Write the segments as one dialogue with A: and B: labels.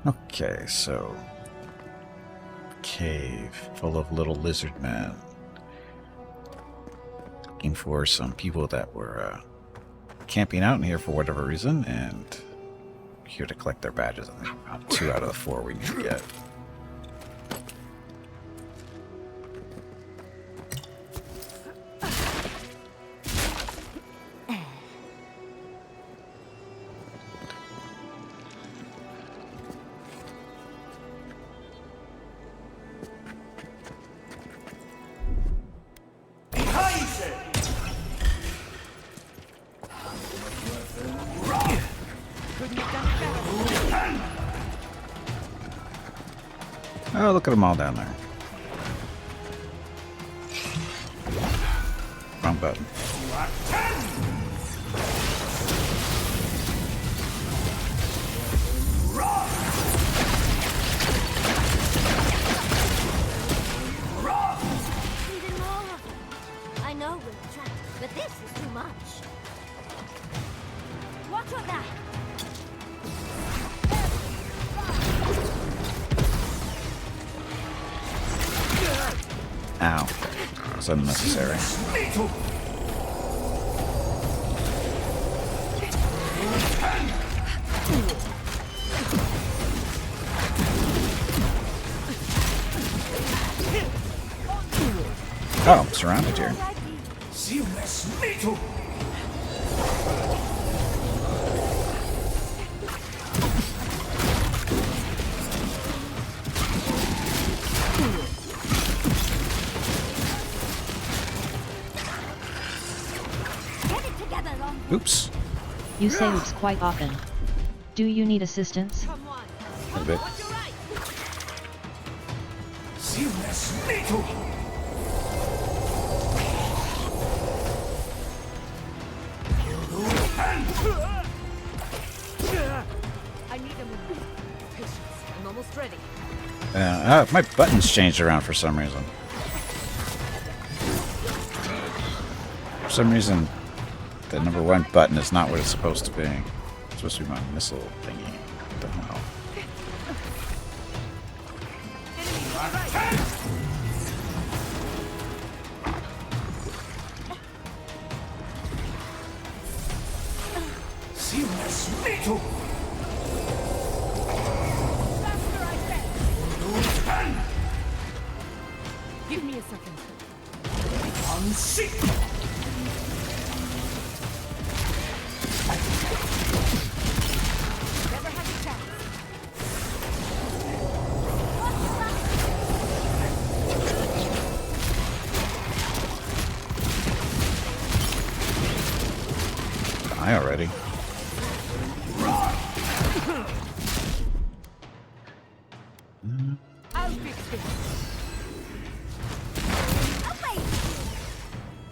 A: Okay, so cave full of little lizard men. Looking for some people that were camping out in here for whatever reason, and here to collect their badges. I think about 2 out of the 4 we need to get. Oh, look at them all down there. Wrong button.
B: I know we're trapped, but this is too much. Watch on that!
A: Ow. That's unnecessary. Oh, I'm surrounded here. Oops.
C: You say oops quite often. Do you need assistance?
A: A bit.
B: I need a moment. Patience. I'm almost ready.
A: My buttons changed around for some reason. For some reason, the #1 button is not what it's supposed to be. It's supposed to be my missile thingy. What the hell?
B: Give me a second. Never had a chance.
A: Die already.
B: I'll fix this.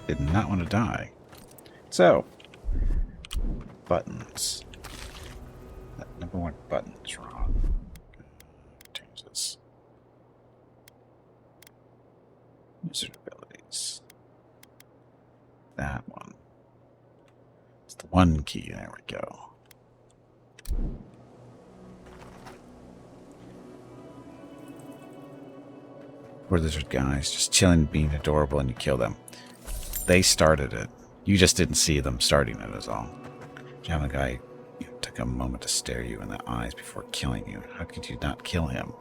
A: Did not want to die. So, buttons. That #1 button is wrong. Change this. Wizard abilities. That one. It's the 1 key. There we go. Poor lizard guys, just chilling, being adorable, and you kill them. They started it. You just didn't see them starting it, is all. Javelin guy took a moment to stare you in the eyes before killing you. How could you not kill him?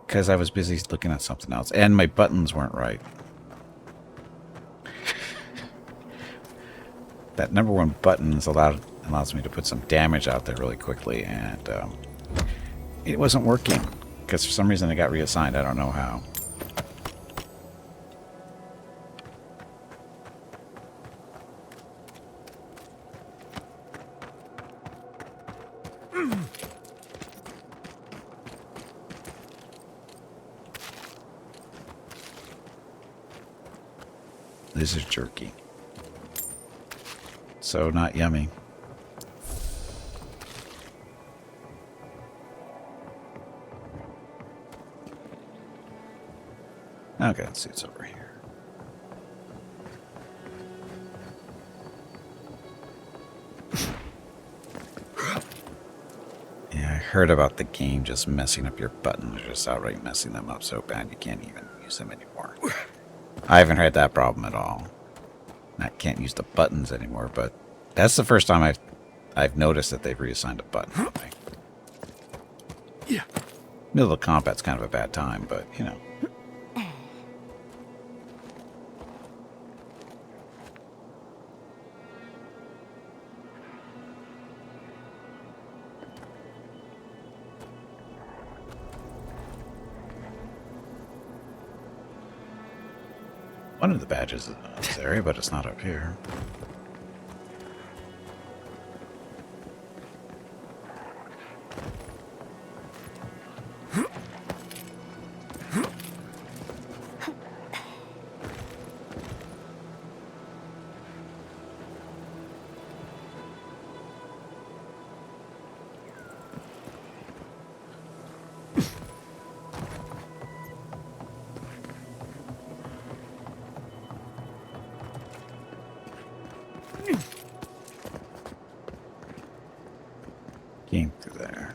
A: Because I was busy looking at something else, and my buttons weren't right. That #1 button allows me to put some damage out there really quickly, and it wasn't working. Because for some reason it got reassigned. I don't know how. Lizard jerky. So not yummy. Okay, let's see what's over here. Yeah, I heard about the game just messing up your buttons, or just outright messing them up so bad you can't even use them anymore. I haven't had that problem at all. I can't use the buttons anymore, but that's the first time I've noticed that they've reassigned a button.
D: Yeah.
A: Middle of combat's kind of a bad time, but you know. One of the badges is in this area, but it's not up here. Came through there.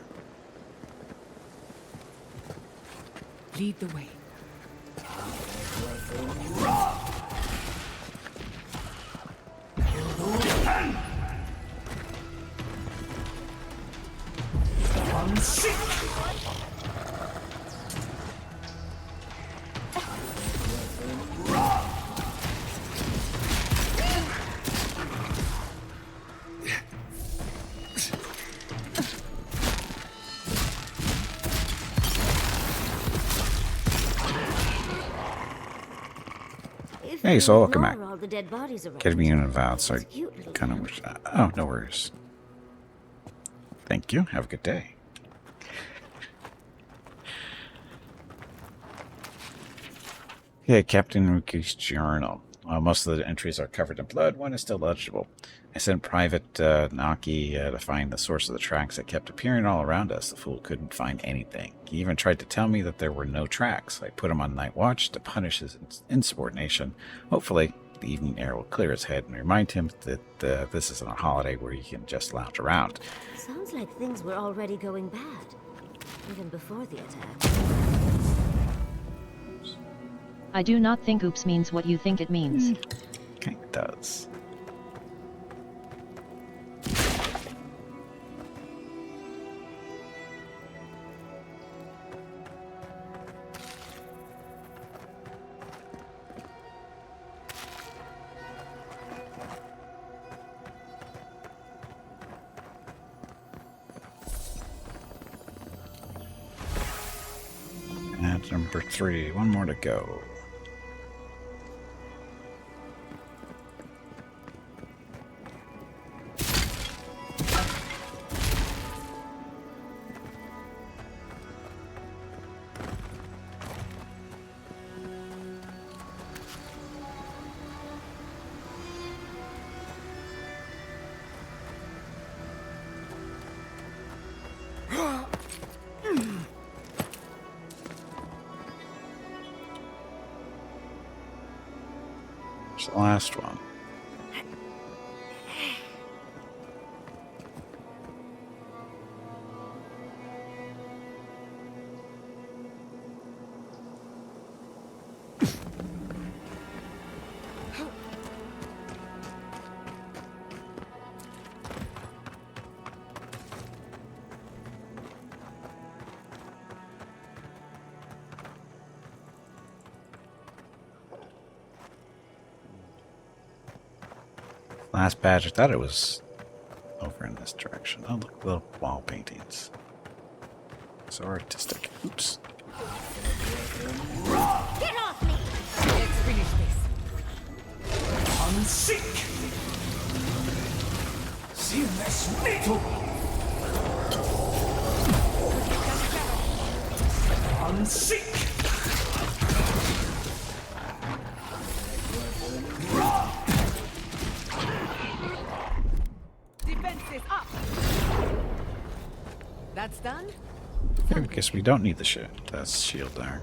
B: Lead the way.
A: Hey, so welcome back.
E: All the dead bodies around.
A: Get me in Avowed, so I
E: Cute little
A: kind of wish that. Oh, no worries. Thank you. Have a good day. Yeah, Captain Ruki's journal. Most of the entries are covered in blood. One is still legible. I sent Private Naki to find the source of the tracks that kept appearing all around us. The fool couldn't find anything. He even tried to tell me that there were no tracks. I put him on night watch to punish his insubordination. Hopefully, the evening air will clear his head and remind him that this isn't a holiday where he can just lounge around.
E: Sounds like things were already going bad, even before the attack.
C: I do not think oops means what you think it means.
A: Kind of does. And number 3, one more to go. It's the last one. Last badge, I thought it was over in this direction. Oh, look, little wall paintings. So artistic. Oops.
E: Get off me!
B: Let's finish this.
D: Unseek! Seamless metal! Unseek!
B: Defenses up. That's done.
A: I guess we don't need the shit. That's shield there.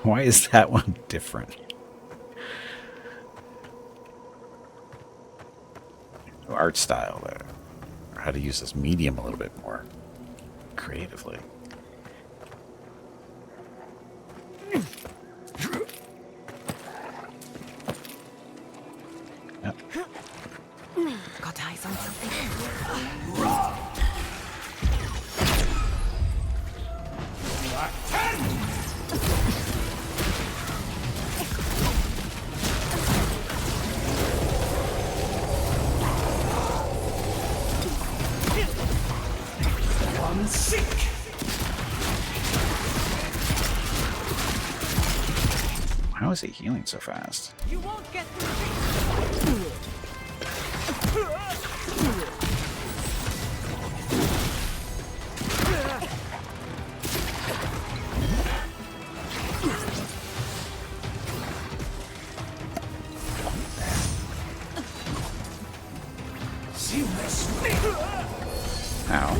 A: Why is that one different? Art style there. Or how to use this medium a little bit more creatively. Yep.
B: Got eyes on something.
D: Unseek!
A: How is he healing so fast?
B: You won't get through this.
D: You mess with me!
A: Ow.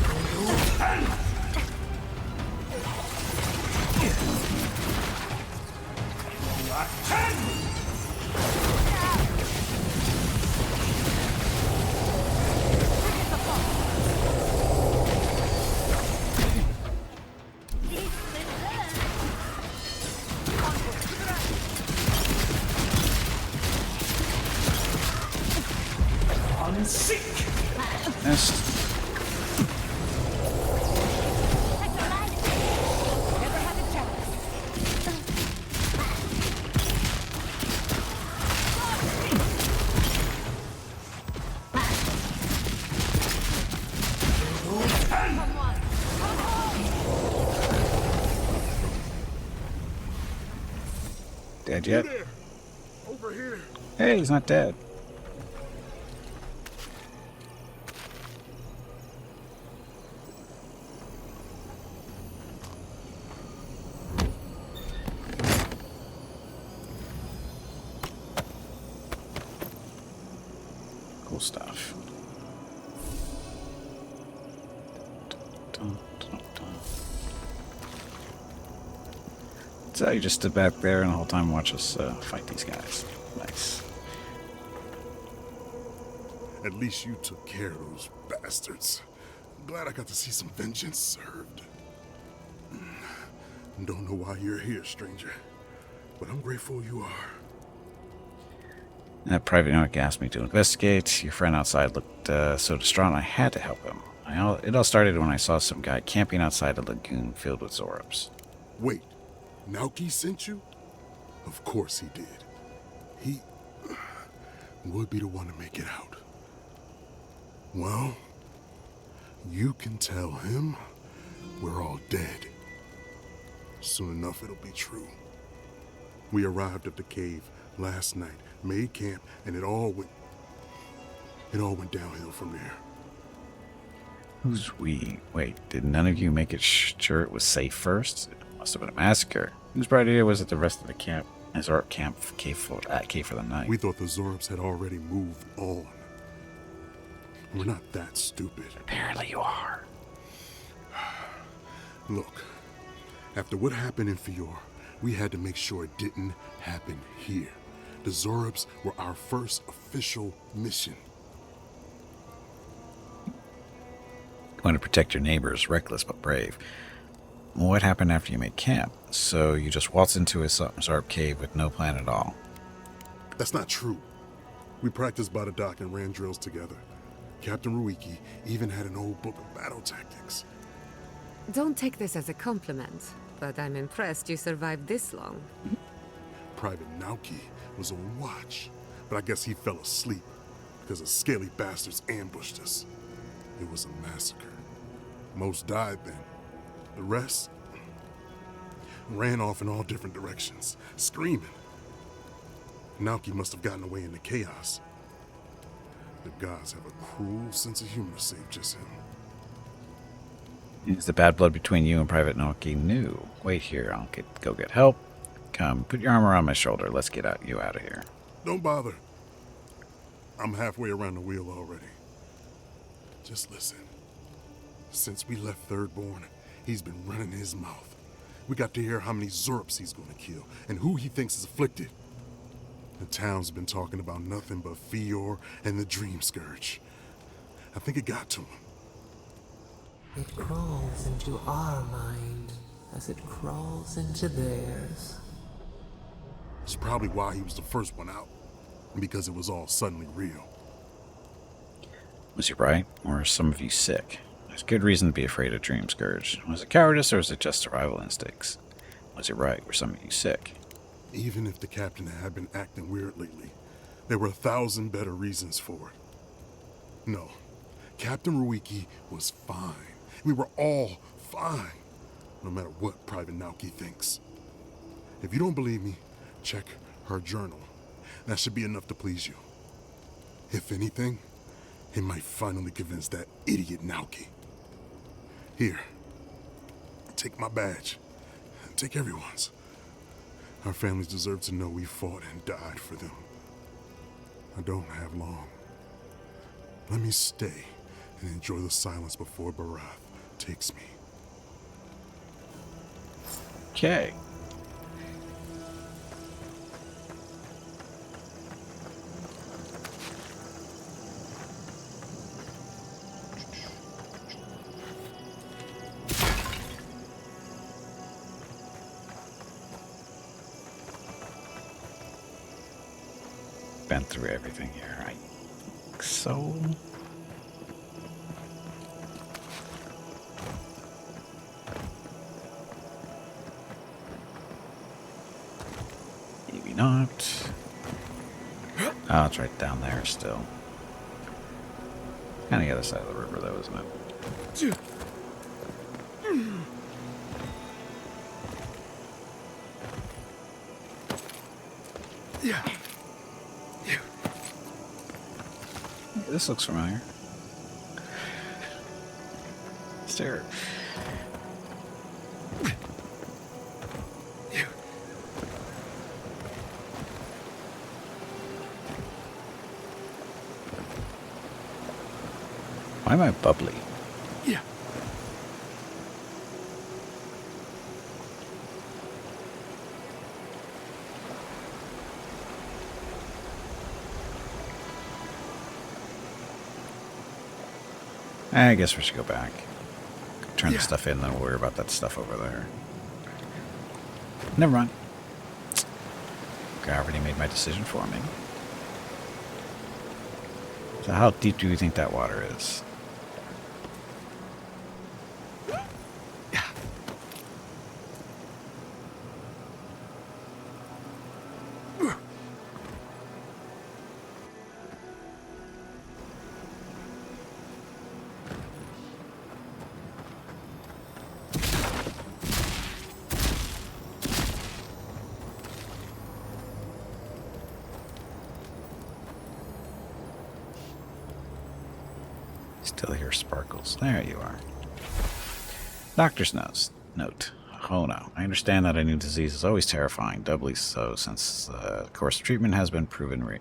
D: Unseek!
A: Missed.
B: Never had a chance.
A: Dead yet?
D: Over here!
A: Hey, he's not dead. Cool stuff. So you just stood back there and the whole time watch us fight these guys. Nice.
F: At least you took care of those bastards. I'm glad I got to see some vengeance served. Don't know why you're here, stranger, but I'm grateful you are.
A: That private note asked me to investigate. Your friend outside looked so distraught, I had to help him. It all started when I saw some guy camping outside a lagoon filled with Zorobs.
F: Wait, Naoki sent you? Of course he did. He would be the one to make it out. Well, you can tell him we're all dead. Soon enough it'll be true. We arrived at the cave last night, made camp, and it all went downhill from there.
A: Who's we? Wait, did none of you make it sure it was safe first? It must have been a massacre. Whose bright idea was it the rest of the camp? As our camp cave for the night.
F: We thought the Zorobs had already moved on. We're not that stupid.
A: Apparently you are.
F: Look, after what happened in Fior, we had to make sure it didn't happen here. The Zorobs were our first official mission.
A: You want to protect your neighbors, reckless but brave. What happened after you made camp? So you just waltzed into a Shatterscarp cave with no plan at all?
F: That's not true. We practiced by the dock and ran drills together. Captain Ruiki even had an old book of battle tactics.
G: Don't take this as a compliment, but I'm impressed you survived this long.
F: Private Naoki was on watch, but I guess he fell asleep because the scaly bastards ambushed us. It was a massacre. Most died then. The rest ran off in all different directions, screaming. Naoki must have gotten away in the chaos. The gods have a cruel sense of humor to save just him.
A: Is the bad blood between you and Private Naoki new? Wait here, I'll go get help. Come, put your arm around my shoulder. Let's get you out of here.
F: Don't bother. I'm halfway around the wheel already. Just listen. Since we left Thirdborn, he's been running his mouth. we got to hear how many Zurps he's gonna kill and who he thinks is afflicted. The town's been talking about nothing but Fior and the Dream Scourge. I think it got to him.
H: It crawls into our mind as it crawls into theirs.
F: It's probably why he was the first one out, because it was all suddenly real.
A: Was he right, or are some of you sick? There's good reason to be afraid of Dream Scourge. Was it cowardice, or was it just survival instincts? Was he right, were some of you sick?
F: Even if the captain had been acting weird lately, there were 1,000 better reasons for it. No, Captain Ruiki was fine. We were all fine, no matter what Private Naoki thinks. If you don't believe me, check her journal. That should be enough to please you. If anything, it might finally convince that idiot Naoki. Here, take my badge. Take everyone's. Our families deserve to know we fought and died for them. I don't have long. Let me stay and enjoy the silence before Barath takes me.
A: Okay. Been through everything here, I think so. Maybe not. Oh, it's right down there still. Kind of the other side of the river, though, isn't it?
D: Yeah.
A: This looks familiar. Stare. Why am I bubbly?
D: Yeah.
A: I guess we should go back. Turn the stuff in, then we'll worry about that stuff over there. Never mind. Gravity made my decision for me. So how deep do you think that water is? Still hear sparkles. There you are. Doctor's note. Oh no. I understand that a new disease is always terrifying, doubly so since the course of treatment has been proven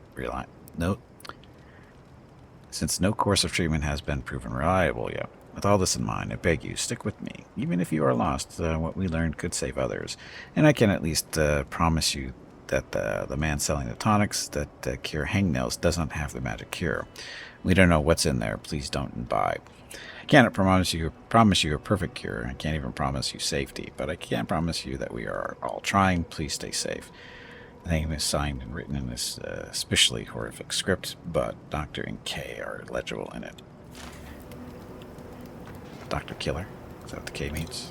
A: since no course of treatment has been proven reliable yet. With all this in mind, I beg you, stick with me. Even if you are lost, what we learned could save others. And I can at least promise you that the man selling the tonics that cure hangnails doesn't have the magic cure. We don't know what's in there. Please don't imbibe. I cannot promise you a perfect cure. I can't even promise you safety, but I can promise you that we are all trying. Please stay safe. The name is signed and written in this especially horrific script, but Doctor and K are legible in it. Dr. Killer? Is that what the K means?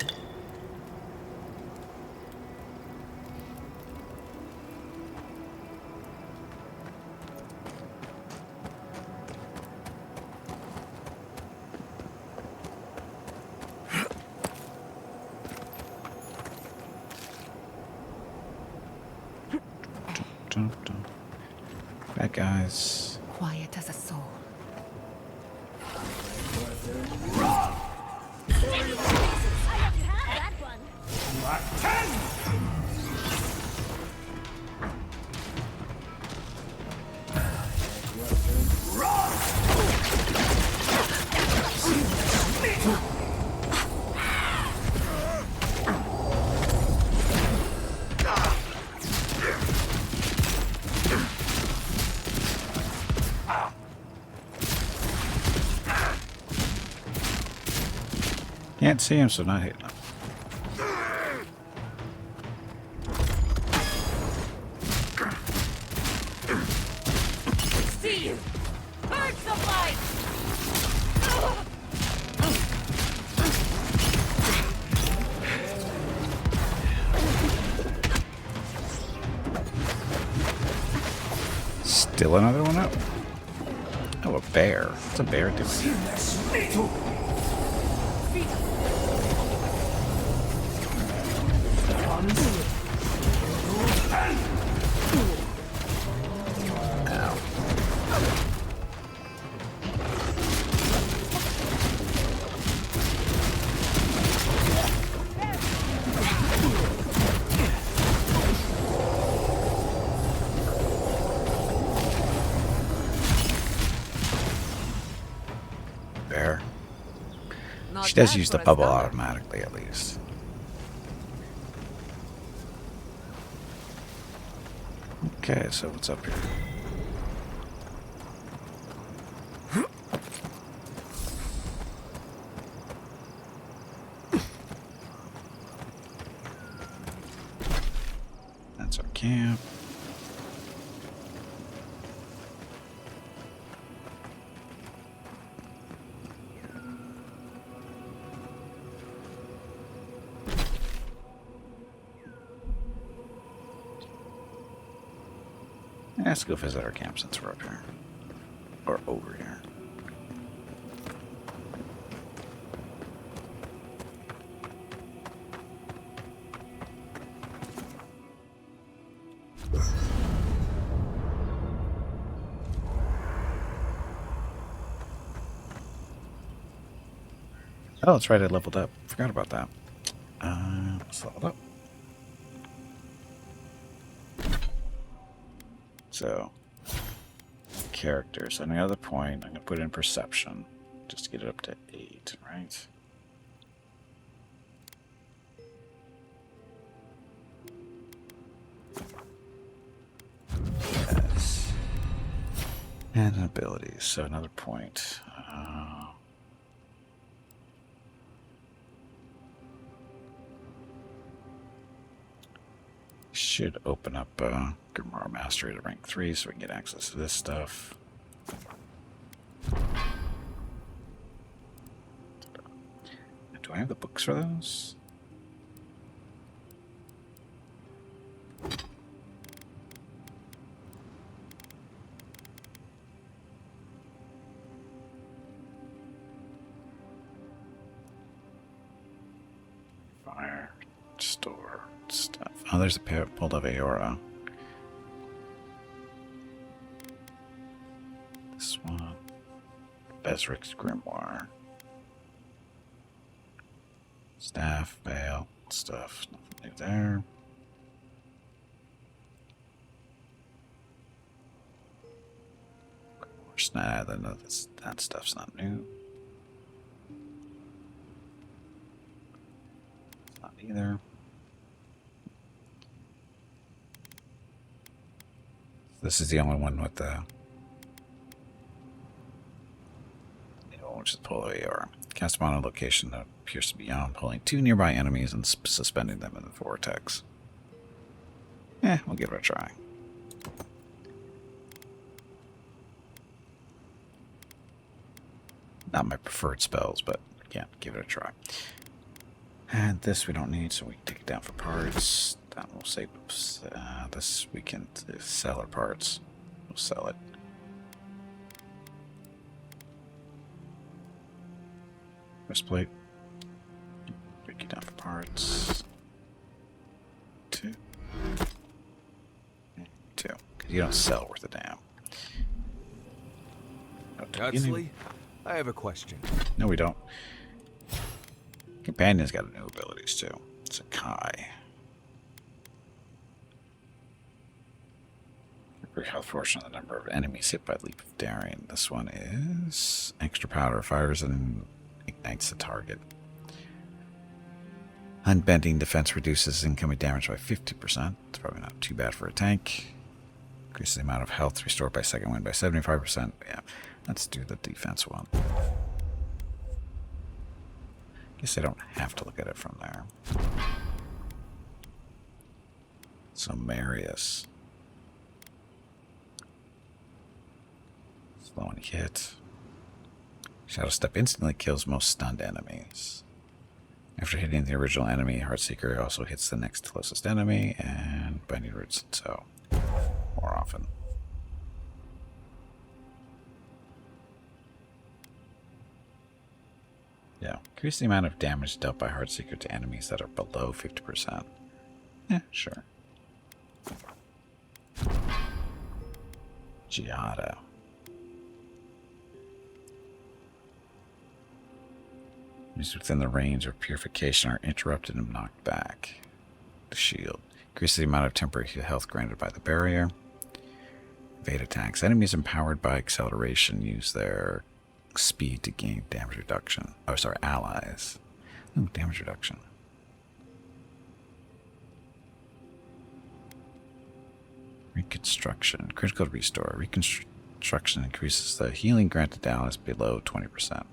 A: Bad guys.
G: Quiet as a soul.
A: Can't see him, so not hitting him.
B: See you! Birds of light!
A: Still another one up. Oh, a bear. What's a bear doing? Bear.
G: Not
A: She does
G: bad
A: use
G: for
A: the
G: a
A: bubble
G: starter.
A: automatically, at least. Okay, so what's up here? That's our camp. Let's go visit our camp since we're up here. Or over here. Oh, that's right, I leveled up. Forgot about that. Let's level up. So, characters. On the other point, I'm going to put in perception. Just to get it up to 8, right? Yes. And abilities. So another point. Should open up Grimoire Mastery to rank 3 so we can get access to this stuff. Do I have the books for those? Fire, store, stuff. Oh, there's a pair pulled of Aora. This one. Besric's Grimoire. Staff, veil, stuff. Nothing new there. Snap, that stuff's not new. It's not either. This is the only one with the which is pull AR. Cast them on a location that appears to be beyond, pulling 2 nearby enemies and suspending them in the vortex. We'll give it a try. Not my preferred spells, but yeah, give it a try. And this we don't need, so we can take it down for parts. That will save. This we can sell our parts. We'll sell it. Breastplate. Break it down for parts. 2. And 2. Because you don't sell worth a damn.
I: Huxley, I have a question.
A: No, we don't. Companion's got new abilities too. It's a Kai. Very health portion of the number of enemies hit by Leap of Daring. This one is extra powder, fires and ignites the target. Unbending defense reduces incoming damage by 50%. It's probably not too bad for a tank. Increases the amount of health restored by second wind by 75%. Yeah, let's do the defense one. Guess I don't have to look at it from there. So Marius. Slow and hit. Shadow Step instantly kills most stunned enemies. After hitting the original enemy, Heartseeker also hits the next closest enemy, and Binding Roots, so more often. Yeah, increase the amount of damage dealt by Heartseeker to enemies that are below 50%. Yeah, sure. Giada. Enemies within the range of purification are interrupted and knocked back. The shield. Increases the amount of temporary health granted by the barrier. Evade attacks. Enemies empowered by acceleration use their speed to gain damage reduction. Oh, sorry, allies. Ooh, damage reduction. Reconstruction. Critical restore. Reconstruction increases the healing granted to allies below 20%.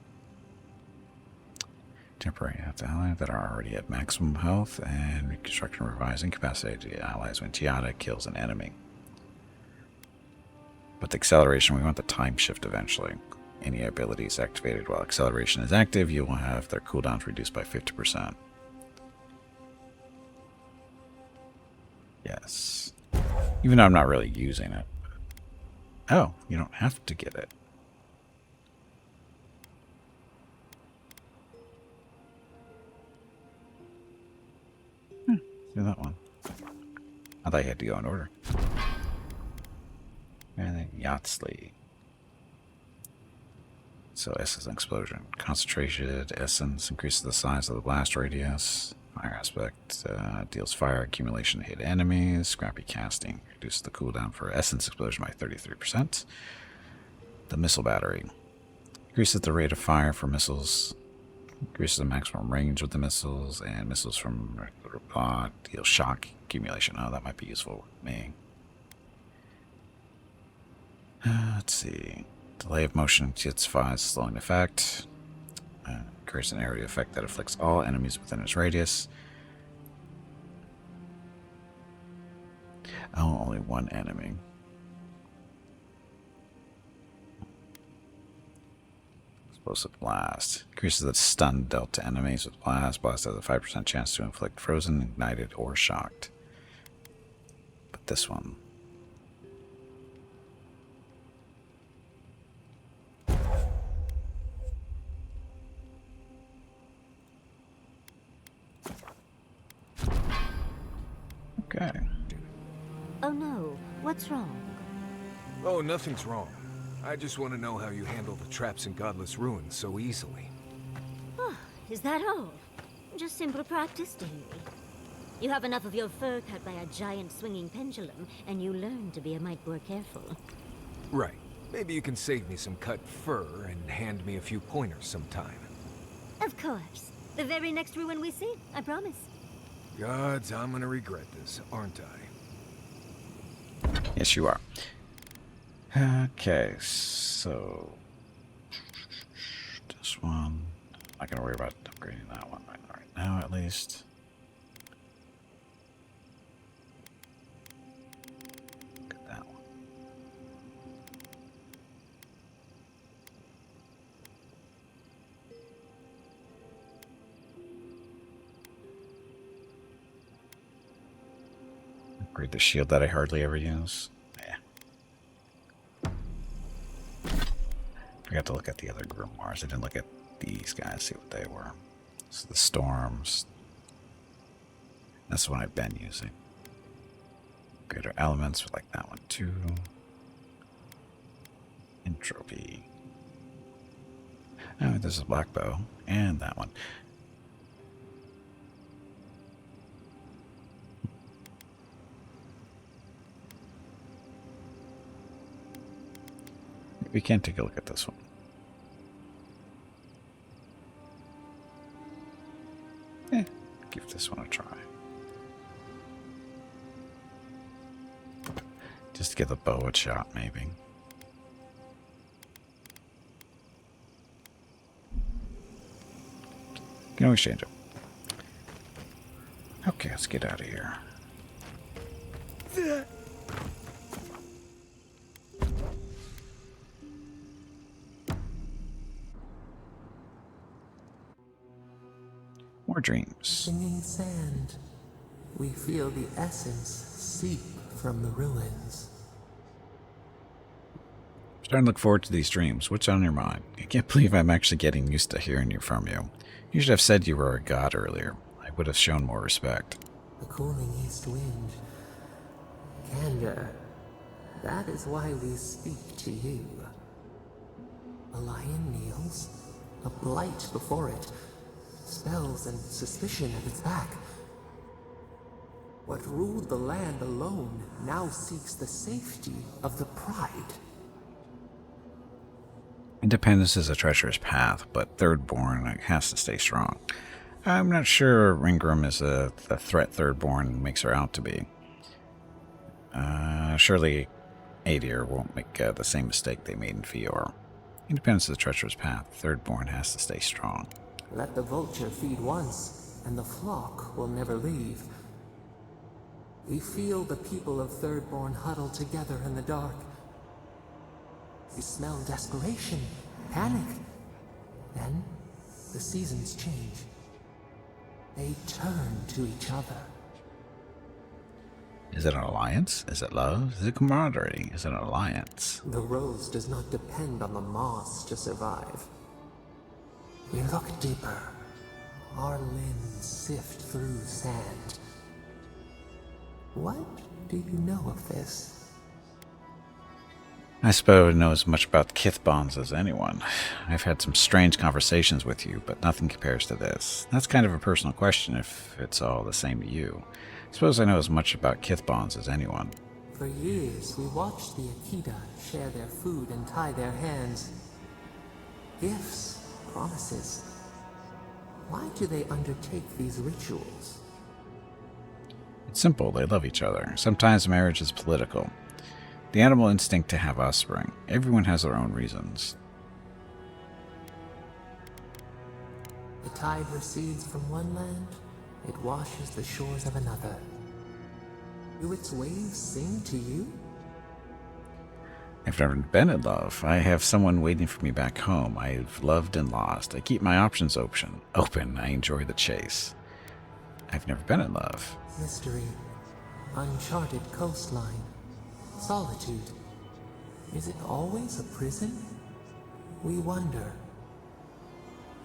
A: Temporary health to allies that are already at maximum health, and reconstruction revives incapacity to allies when Giada kills an enemy. With acceleration, we want the time shift eventually. Any abilities activated while acceleration is active, you will have their cooldowns reduced by 50%. Yes. Even though I'm not really using it. Oh, you don't have to get it. Do that one. I thought you had to go in order. And then Yahtzee. So Essence Explosion. Concentrated Essence increases the size of the blast radius. Fire Aspect deals fire accumulation to hit enemies. Scrappy Casting reduces the cooldown for Essence Explosion by 33%. The Missile Battery increases the rate of fire for missiles. Increases the maximum range of the missiles, and missiles from deal shock accumulation. Oh, that might be useful with me. Let's see. Delay of motion hits 5, slowing effect. Creates an area effect that afflicts all enemies within its radius. Oh, only one enemy. Explosive Blast. Increases the stun dealt to enemies with Blast. Blast has a 5% chance to inflict frozen, ignited, or shocked. But this one. Okay.
E: Oh no, what's wrong?
I: Oh, nothing's wrong. I just want to know how you handle the traps in Godless Ruins so easily.
E: Oh, is that all? Just simple practice daily. You have enough of your fur cut by a giant swinging pendulum, and you learn to be a mite more careful.
I: Right. Maybe you can save me some cut fur and hand me a few pointers sometime.
E: Of course. The very next ruin we see, I promise.
I: Gods, I'm gonna regret this, aren't I?
A: Yes, you are. Okay, so this one. I'm not gonna worry about upgrading that one right now, at least. Look at that one. Upgrade the shield that I hardly ever use. Forgot to look at the other grimoires. I didn't look at these guys, see what they were. So the storms. That's the one I've been using. Greater elements, like that one too. Entropy. Oh, there's a black bow. And that one. We can take a look at this one. Give this one a try. Just to get the bow a shot, maybe. can always change it. Okay, let's get out of here. More dreams.
H: Singing sand. We feel the essence seep from the ruins.
A: Starting to look forward to these dreams. What's on your mind? I can't believe I'm actually getting used to hearing you from you. You should have said you were a god earlier. I would have shown more respect.
H: The cooling east wind. Candor. That is why we speak to you. A lion kneels, a blight before it, spells and suspicion at its back. What ruled the land alone now seeks the safety of the pride.
A: Independence is a treacherous path, but Thirdborn has to stay strong. I'm not sure Ringram is the threat Thirdborn makes her out to be. Surely Adir won't make the same mistake they made in Fior. Independence is a treacherous path. Thirdborn has to stay strong.
H: Let the vulture feed once, and the flock will never leave. We feel the people of Thirdborn huddle together in the dark. We smell desperation, panic. Then, the seasons change. They turn to each other.
A: Is it an alliance? Is it love? Is it camaraderie? Is it an alliance?
H: The rose does not depend on the moss to survive. We look deeper. Our limbs sift through sand. What do you know of this?
A: I suppose I know as much about kith bonds as anyone. I've had some strange conversations with you, but nothing compares to this. That's kind of a personal question if it's all the same to you. I suppose I know as much about kith bonds as anyone.
H: For years, we watched the Akita share their food and tie their hands. Gifts, promises. Why do they undertake these rituals?
A: It's simple, they love each other. Sometimes marriage is political. The animal instinct to have offspring. Everyone has their own reasons.
H: The tide recedes from one land, it washes the shores of another. Do its waves sing to you?
A: I've never been in love. I have someone waiting for me back home. I've loved and lost. I keep my options open. I enjoy the chase. I've never been in love.
H: Mystery. Uncharted coastline. Solitude. Is it always a prison? We wonder.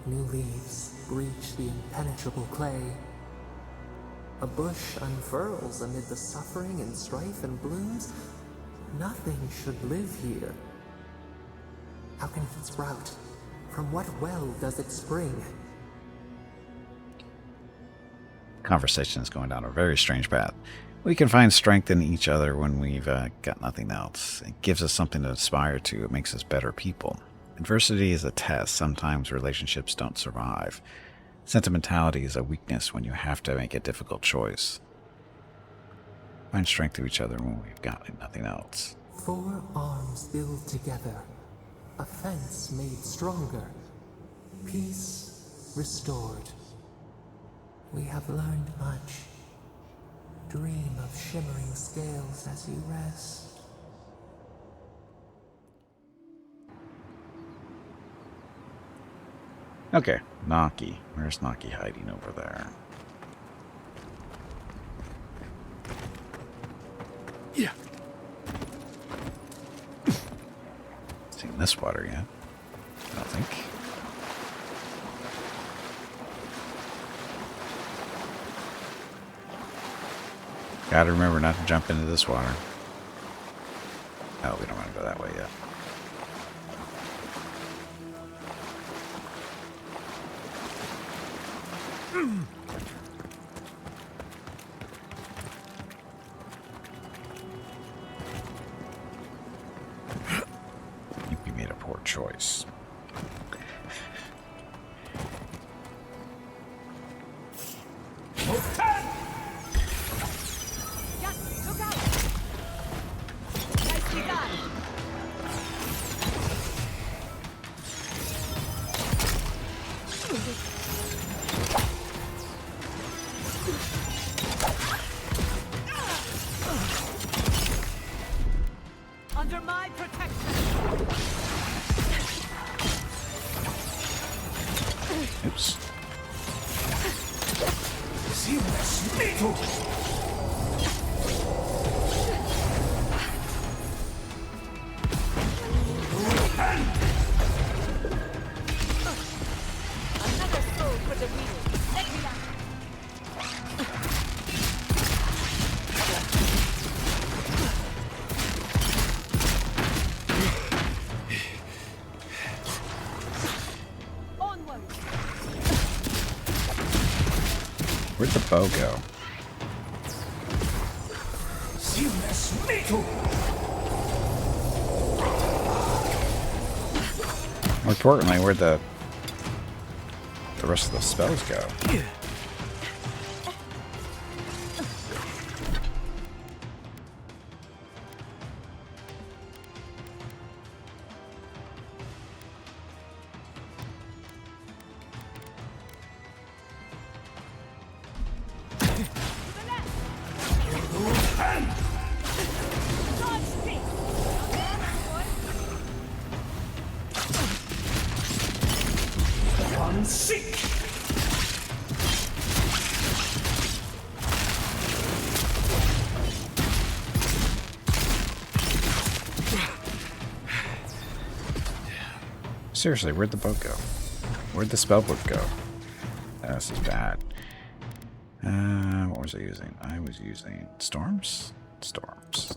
H: New leaves breach the impenetrable clay. A bush unfurls amid the suffering and strife and blooms. Nothing should live here. How can it sprout? From what well does it spring?
A: Conversation is going down a very strange path. We can find strength in each other when we've got nothing else. It gives us something to aspire to. It makes us better people. Adversity is a test. Sometimes relationships don't survive. Sentimentality is a weakness when you have to make a difficult choice. Find strength to each other when we've got nothing else.
H: 4 arms build together. A fence made stronger. Peace restored. We have learned much. Dream of shimmering scales as you rest.
A: Okay, Naki. Where's Naki hiding over there?
D: Yeah.
A: Seen this water yet? I don't think. Gotta remember not to jump into this water. Oh, we don't want to go that way yet. I think we made a poor choice.
B: Yes, look out! Nicely done! Under my protection.
A: Oops.
B: Another soul for the wheel. Let me out. Onward.
A: Where'd the bow go? More importantly, where'd the rest of the spells go?
B: Dodge speed.
A: Seriously, where'd the boat go? Where'd the spellbook go? This is bad. What was I using? I was using storms? Storms.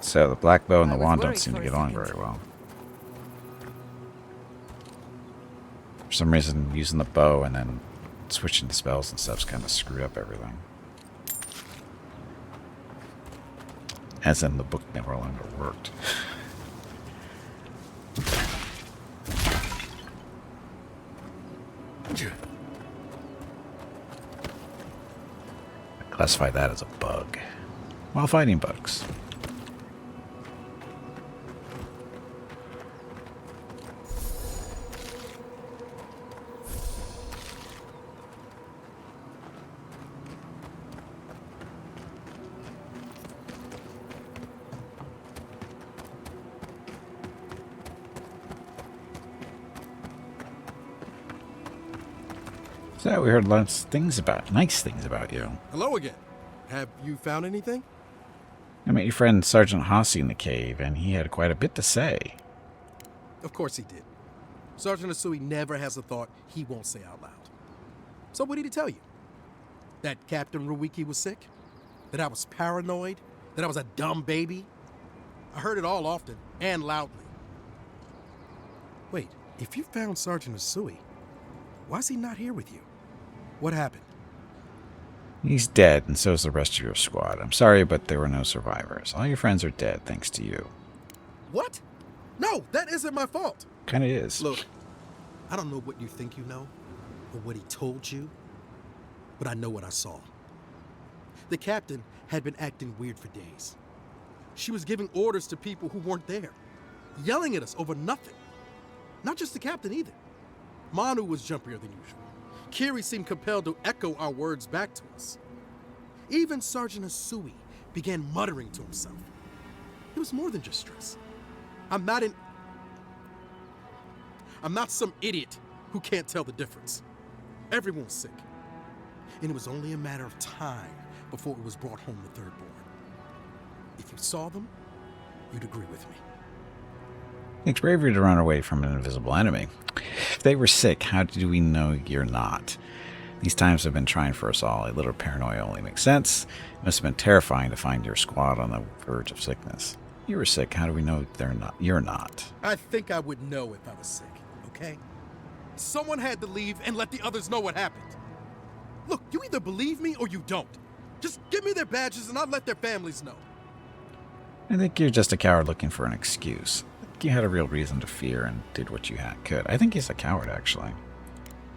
A: So the black bow and the
G: I was
A: wand don't
G: worried
A: seem to
G: for a
A: get on
G: second.
A: very well. For some reason, using the bow and then switching to spells and stuff's kind of screwed up everything. As in, the book never longer worked. I classify that as a bug. While fighting bugs. So we heard lots of things about, nice things about you.
D: Hello again. Have you found anything?
A: I met your friend Sergeant Hossie in the cave, and he had quite a bit to say.
D: Of course he did. Sergeant Asui never has a thought he won't say out loud. So what did he tell you? That Captain Ruiki was sick? That I was paranoid? That I was a dumb baby? I heard it all often and loudly. Wait, if you found Sergeant Asui, why is he not here with you? What happened?
A: He's dead, and so is the rest of your squad. I'm sorry, but there were no survivors. All your friends are dead, thanks to you.
D: What? No, that isn't my fault.
A: Kinda is.
D: Look, I don't know what you think you know, or what he told you, but I know what I saw. The captain had been acting weird for days. She was giving orders to people who weren't there, yelling at us over nothing. Not just the captain either. Manu was jumpier than usual. Kiri seemed compelled to echo our words back to us. Even Sergeant Asui began muttering to himself. It was more than just stress. I'm not some idiot who can't tell the difference. Everyone was sick. And it was only a matter of time before it was brought home to Thirdborn. If you saw them, you'd agree with me.
A: It's bravery to run away from an invisible enemy. If they were sick, how do we know you're not? These times have been trying for us all. A little paranoia only makes sense. It must have been terrifying to find your squad on the verge of sickness. You were sick. How do we know they're not? You're not.
D: I think I would know if I was sick, okay? Someone had to leave and let the others know what happened. Look, you either believe me or you don't. Just give me their badges and I'll let their families know.
A: I think you're just a coward looking for an excuse. I think you had a real reason to fear and did what you could. I think he's a coward, actually.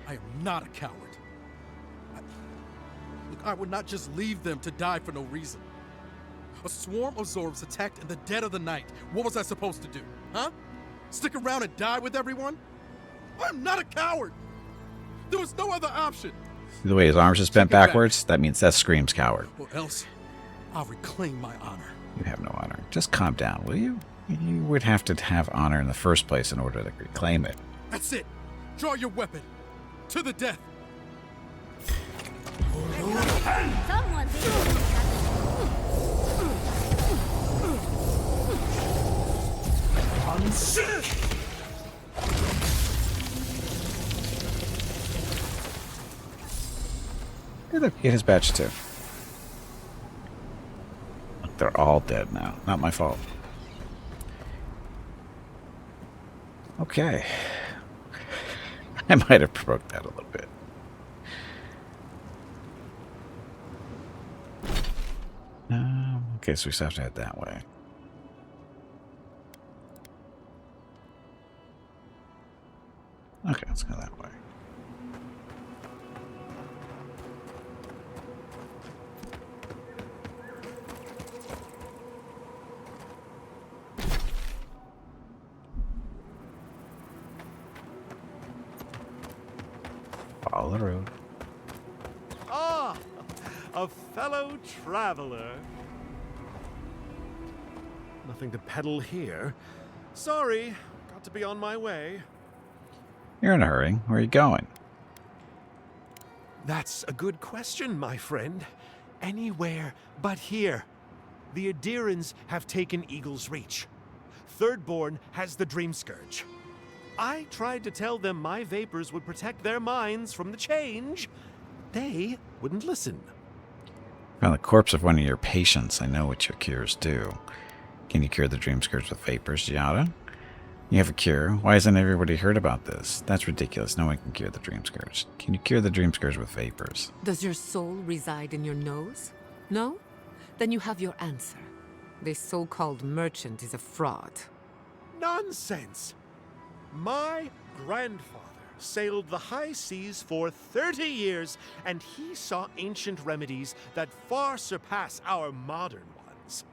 D: I am not a coward. Look, I would not just leave them to die for no reason. A swarm of Zorbs attacked in the dead of the night. What was I supposed to do, huh? Stick around and die with everyone? I'm not a coward! There was no other option.
A: See the way his arms just bent
D: Take it back.
A: backwards? That means that screams coward.
D: Or else, I'll reclaim my honor.
A: You have no honor. Just calm down, will you? You would have to have honor in the first place in order to reclaim it.
D: That's it. Draw your weapon. To the death.
E: Someone's
A: Hey, look, get his badge too. Look, they're all dead now. Not my fault. Okay. I might have provoked that a little bit. Okay, so we still have to head that way. Okay, let's go that way. Follow the road.
J: Ah, a fellow traveler. Nothing to peddle here. Sorry, got to be on my way.
A: You're in a hurry. Where are you going?
J: That's a good question, my friend. Anywhere but here. The Adirans have taken Eagle's Reach. Thirdborn has the Dream Scourge. I tried to tell them my vapors would protect their minds from the change. They wouldn't listen.
A: Found the corpse of one of your patients. I know what your cures do. Can you cure the Dream Scourge with vapors, Giada? You have a cure. Why hasn't everybody heard about this? That's ridiculous. No one can cure the Dream Scourge. Can you cure the Dream Scourge with vapors?
G: Does your soul reside in your nose? No? Then you have your answer. This so-called merchant is a fraud.
J: Nonsense! My grandfather sailed the high seas for 30 years, and he saw ancient remedies that far surpass our modern ones.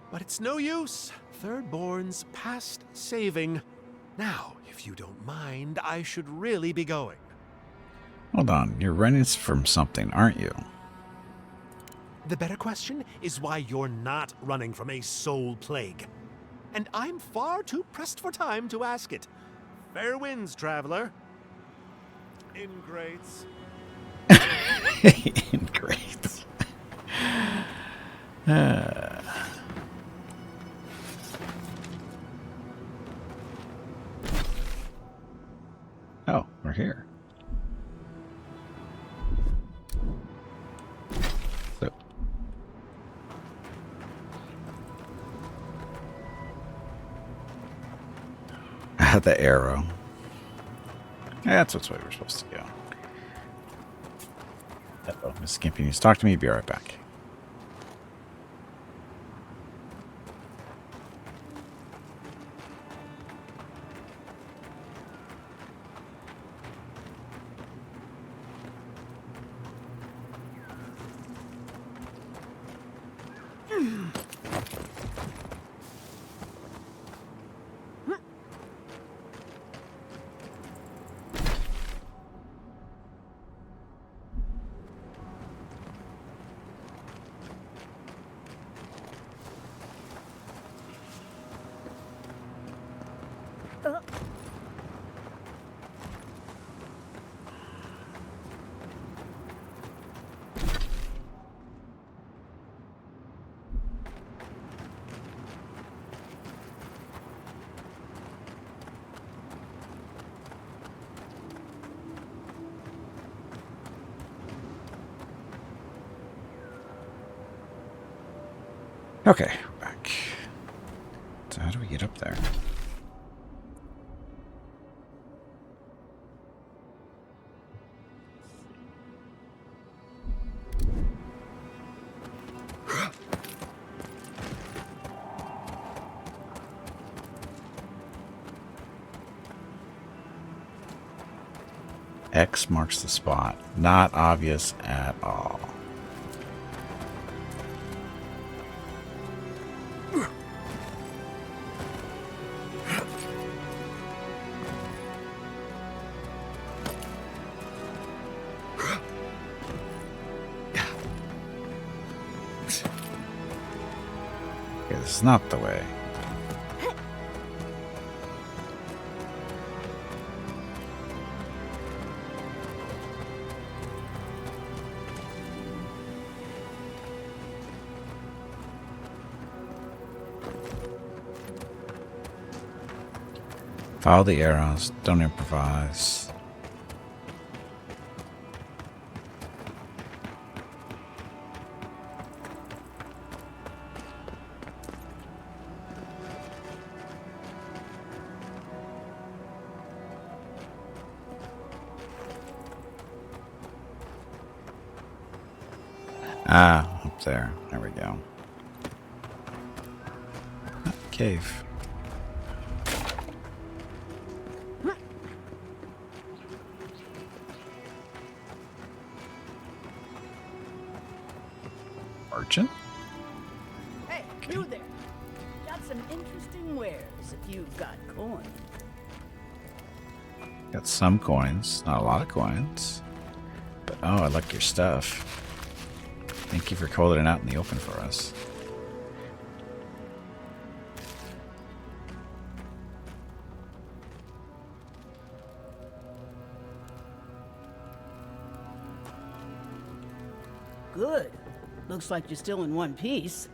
J: But it's no use. Thirdborn's past saving. Now, if you don't mind, I should really be going.
A: Hold on. You're running from something, aren't you?
J: The better question is why you're not running from a soul plague. And I'm far too pressed for time to ask it. Fair winds, traveler. Ingrates.
A: Great. Oh, we're here. So. The arrow. Yeah, that's what's way we're supposed to go. Uh-oh, Miss Skimpy needs to talk to me. Be right back. Okay, we're back. So how do we get up there? X marks the spot. Not obvious at all. This is not the way. Follow the arrows. Don't improvise. Ah, up there. There we go. Cave. Merchant?
K: Hey, you there. Got some interesting wares if you've got coin.
A: Got some coins. Not a lot of coins. But oh, I like your stuff. Thank you for calling it out in the open for us.
K: Good. Looks like you're still in one piece.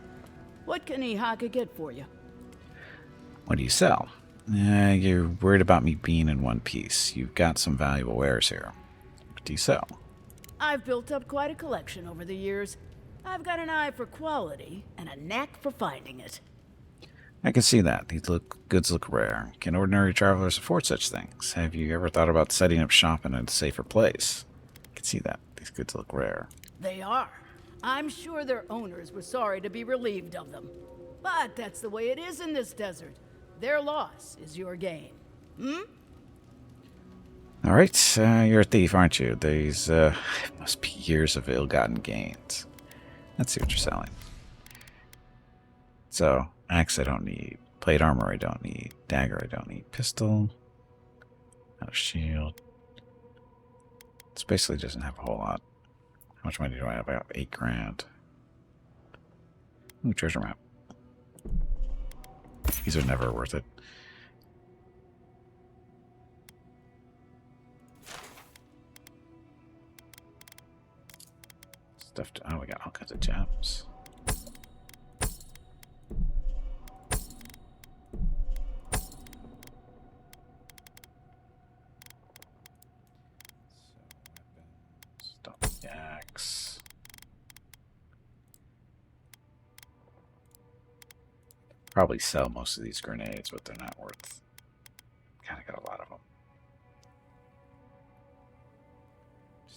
K: What can Ihaka get for you?
A: What do you sell? You're worried about me being in one piece. You've got some valuable wares here. What do you sell?
K: I've built up quite a collection over the years. I've got an eye for quality and a knack for finding it.
A: I can see that. These goods look rare. Can ordinary travelers afford such things? Have you ever thought about setting up shop in a safer place? I can see that. These goods look rare.
K: They are. I'm sure their owners were sorry to be relieved of them. But that's the way it is in this desert. Their loss is your gain.
A: All right, you're a thief, aren't you? These must be years of ill-gotten gains. Let's see what you're selling. So, axe I don't need. Plate armor I don't need. Dagger I don't need. Pistol. Not a shield. This basically doesn't have a whole lot. How much money do I have? I have 8 grand. Ooh, treasure map. These are never worth it. Stuff to, oh, we got all kinds of gems. Stop the axe. Probably sell most of these grenades, but they're not worth. Kind of got a lot of them.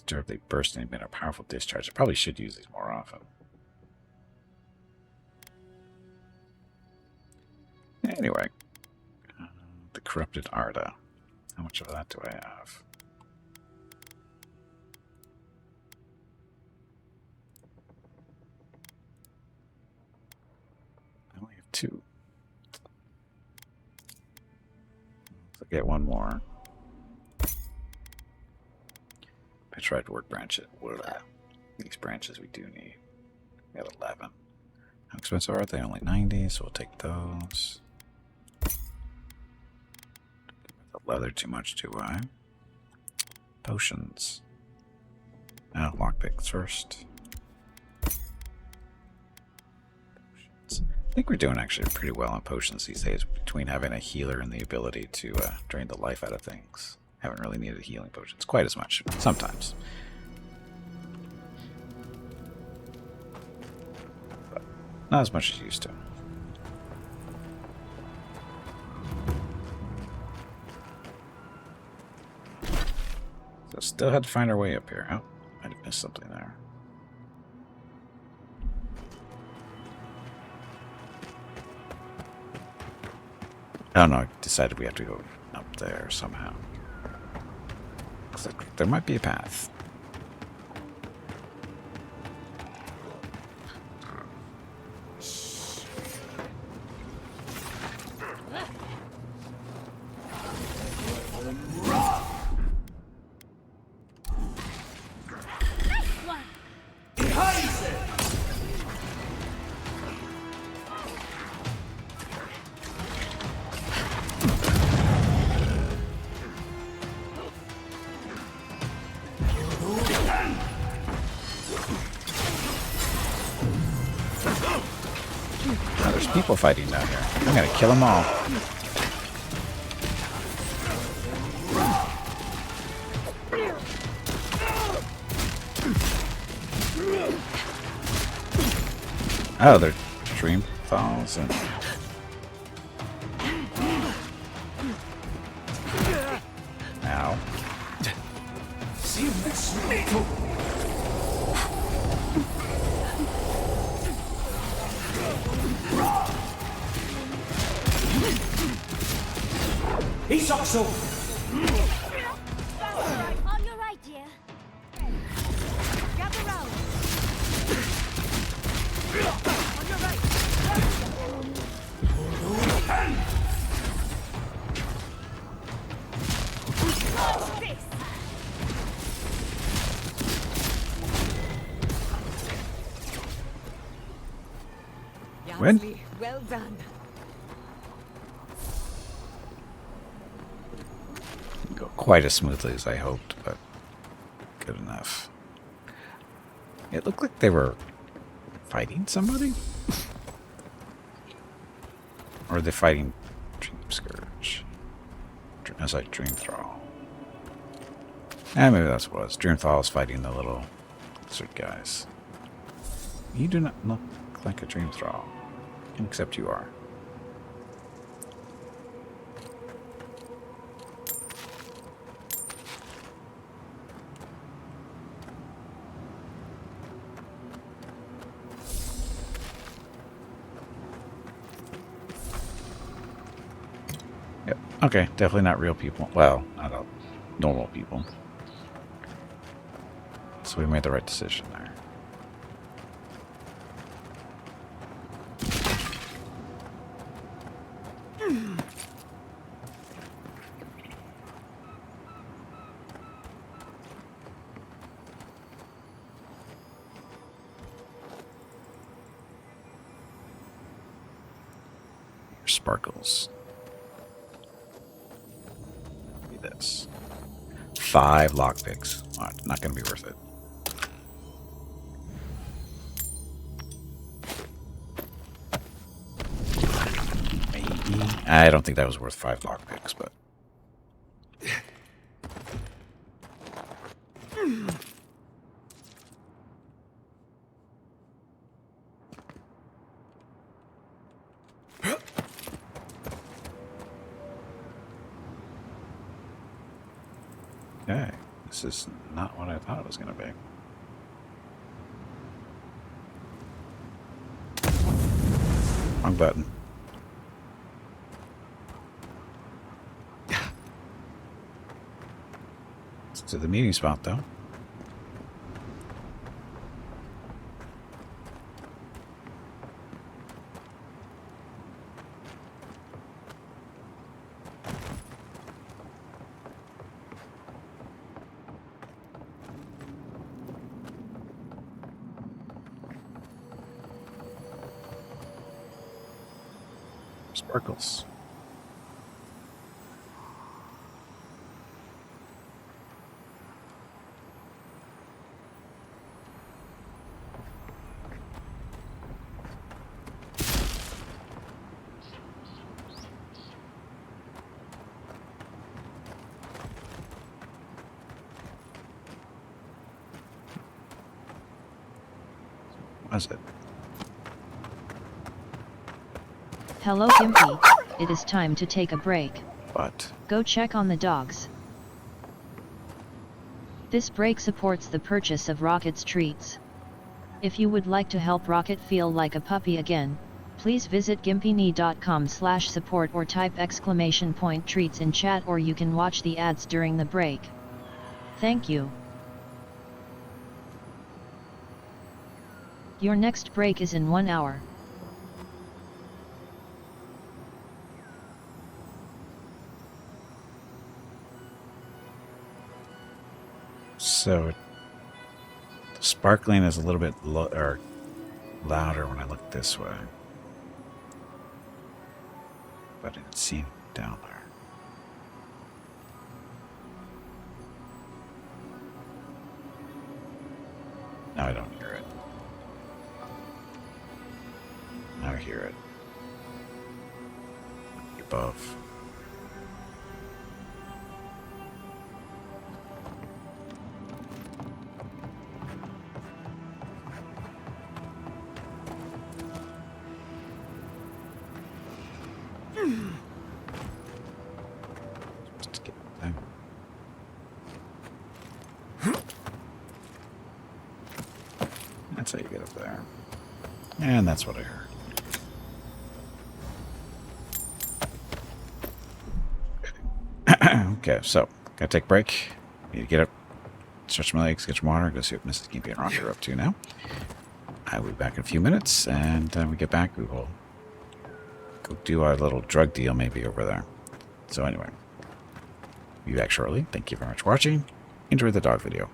A: Durably bursting and been a powerful discharge. I probably should use these more often. Anyway, the corrupted Arda. How much of that do I have? I only have 2. I'll get one more. I tried to work branch it. These branches we do need. We got 11. How expensive are they? Only 90, so we'll take those. The leather too much, do I? Potions. Lockpicks first. Potions. I think we're doing actually pretty well on potions these days, between having a healer and the ability to drain the life out of things. Haven't really needed healing potions quite as much. Sometimes. But not as much as used to. So still had to find our way up here. Oh, might have missed something there. Oh no, I decided we have to go up there somehow. Looks like there might be a path. people fighting down here. I'm gonna kill them all. Oh, they're dream falls and ow.
E: On your right, dear.
B: Gather round. On your right. Watch this.
A: When?
G: Yansley, well done.
A: Didn't go quite as smoothly as I hoped, but good enough. It looked like they were fighting somebody? Or are they fighting Dream Scourge? As like Dream Thrall. Maybe that's what it was. Dream Thrall is fighting the little lizard guys. You do not look like a Dream Thrall. Except you are. Yep. Okay, definitely not real people. Well, not all normal people. So we made the right decision there. Sparkles. Look at this. 5 lockpicks. Not going to be worth it. Maybe. I don't think that was worth 5 lockpicks, but. Okay, this is not what I thought it was going to be. Wrong button. It's to the meeting spot, though. Sparkles. What is it?
C: Hello Gimpy, it is time to take a break.
A: What?
C: Go check on the dogs. This break supports the purchase of Rocket's treats. If you would like to help Rocket feel like a puppy again, please visit gimpyknee.com/support or type !treats in chat, or you can watch the ads during the break. Thank you. Your next break is in 1 hour.
A: So, the sparkling is a little bit louder when I look this way. But I didn't see it down there. Now I don't hear it. Now I hear it. above. Just get down. That's how you get up there. And that's what I heard. Okay, so gotta take a break. Need to get up, stretch my legs, get some water, go see what Mrs. Gimpy and Rocket are up to now. I will be back in a few minutes, and when we get back, we will go do our little drug deal maybe over there. So anyway, be back shortly. Thank you very much for watching. Enjoy the dog video.